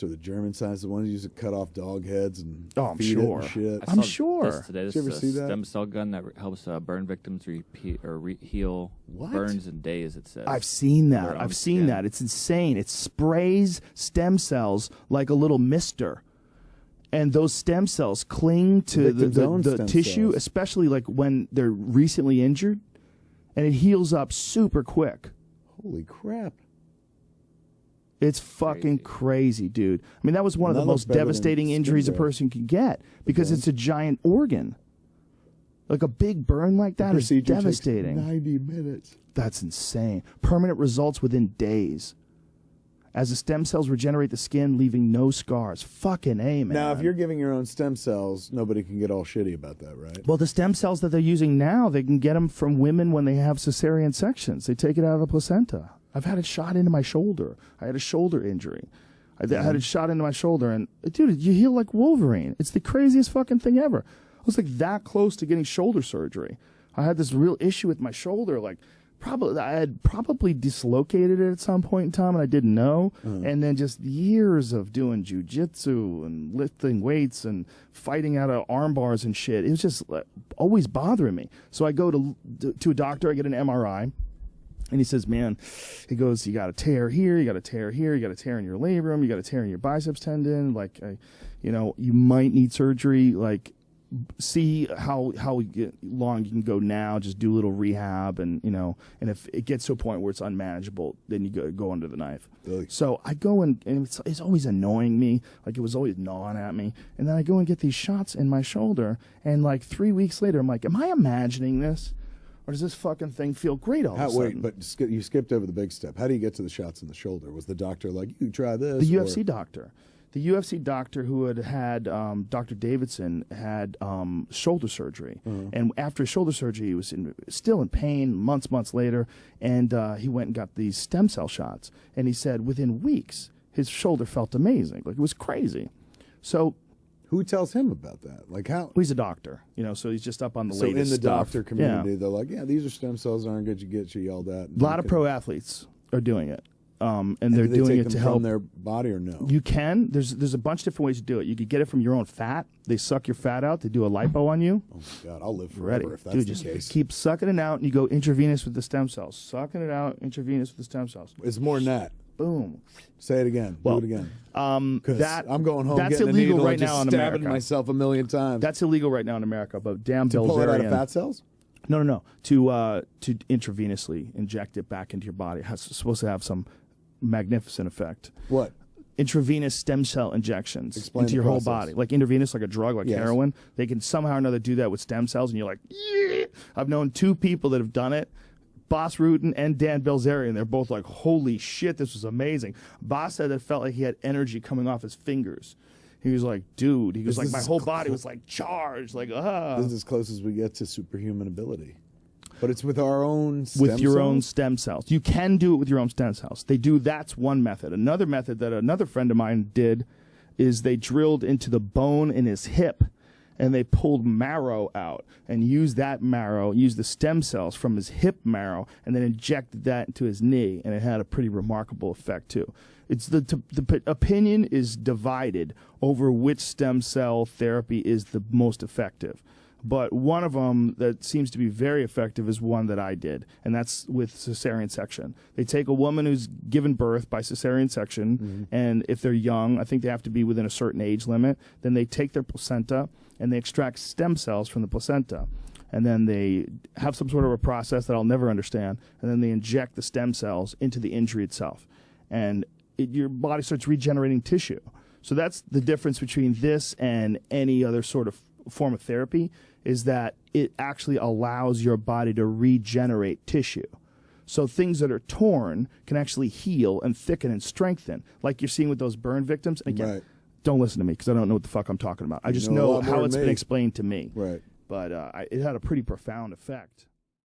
or the German science, the ones used to cut off dog heads and I'm feed sure. it and shit. I'm sure. This today. This Did you ever is see a that? stem cell gun that helps burn victims heal burns in days, it says. I've seen that. Their own I've seen skin. that. It's insane. It sprays stem cells like a little mister. And those stem cells cling to victim's own the stem tissue, cells. especially like when they're recently injured, and it heals up super quick. Holy crap. It's fucking crazy, dude. I mean, that was one of the most devastating injuries a person can get because it's a giant organ. Like a big burn like that is devastating. Takes 90 minutes. That's insane. Permanent results within days. As the stem cells regenerate the skin, leaving no scars. Fucking A, man. Now, if you're giving your own stem cells, nobody can get all shitty about that, right? Well, the stem cells that they're using now, they can get them from women when they have cesarean sections. They take it out of the placenta. I've had it shot into my shoulder. I had a shoulder injury. I had it shot into my shoulder, and dude, you heal like Wolverine. It's the craziest fucking thing ever. I was like that close to getting shoulder surgery. I had this real issue with my shoulder, like I had probably dislocated it at some point in time, and I didn't know. And then just years of doing jujitsu and lifting weights and fighting out of arm bars and shit. It was just always bothering me. So I go to a doctor. I get an MRI. And he says, man, he goes, you got a tear here, you got a tear here, you got a tear in your labrum, you got a tear in your biceps tendon. Like, you might need surgery. Like, see how long you can go now. Just do a little rehab, and and if it gets to a point where it's unmanageable, then you go under the knife. Really? So I go and it's always annoying me. Like, it was always gnawing at me. And then I go and get these shots in my shoulder, and like 3 weeks later, I'm like, am I imagining this? Or does this fucking thing feel great all of a sudden? Wait, but you skipped over the big step. How do you get to the shots in the shoulder? Was the doctor like, you try this? The UFC doctor. The UFC doctor who had Dr. Davidson had shoulder surgery. And after his shoulder surgery, he was still in pain months later. And he went and got these stem cell shots. And he said within weeks, his shoulder felt amazing. Like, it was crazy. So who tells him about that? Like, how? He's a doctor, so he's just up on the latest So in the stuff. doctor community, they're like, yeah, these are stem cells, aren't good. You get you yelled at. A lot of pro athletes are doing it. And they're do they doing take it to them help from their body or no? You can. There's a bunch of different ways to do it. You could get it from your own fat. They suck your fat out. They do a lipo on you. Oh my God, I'll live forever Ready. if that's Dude, the just case. keep sucking it out, and you go intravenous with the stem cells. Sucking it out, intravenous with the stem cells. It's more than that. Boom. Say it again. Well, do it again. That I'm going home. That's getting illegal a needle right and just now in stabbing America. myself a million times. That's illegal right now in America. But damn, to pull it out of Bilzerian. fat cells. No. To intravenously inject it back into your body. It's supposed to have some magnificent effect. What? Intravenous stem cell injections Explain into the your whole process. body. Like intravenous, like a drug, like Yes. heroin. They can somehow or another do that with stem cells, and you're like, yeah. I've known two people that have done it. Boss Rutan and Dan Bilzerian. They're both like, holy shit, this was amazing. Boss said it felt like he had energy coming off his fingers. He was like, dude. He was like, my whole body was like charged. Like, This is as close as we get to superhuman ability. But it's with our own stem with your cells? own stem cells. You can do it with your own stem cells. They do. That's one method. Another method that another friend of mine did is they drilled into the bone in his hip, and they pulled marrow out and used that marrow, used the stem cells from his hip marrow, and then injected that into his knee, and it had a pretty remarkable effect too. It's the opinion is divided over which stem cell therapy is the most effective. But one of them that seems to be very effective is one that I did, and that's with cesarean section. They take a woman who's given birth by cesarean section, and if they're young, I think they have to be within a certain age limit, then they take their placenta, and they extract stem cells from the placenta. And then they have some sort of a process that I'll never understand, and then they inject the stem cells into the injury itself. And your body starts regenerating tissue. So that's the difference between this and any other sort of form of therapy, is that it actually allows your body to regenerate tissue. So things that are torn can actually heal and thicken and strengthen, like you're seeing with those burn victims. And again, don't listen to me because I don't know what the fuck I'm talking about. I just know how it's been explained to me. Right. But it had a pretty profound effect.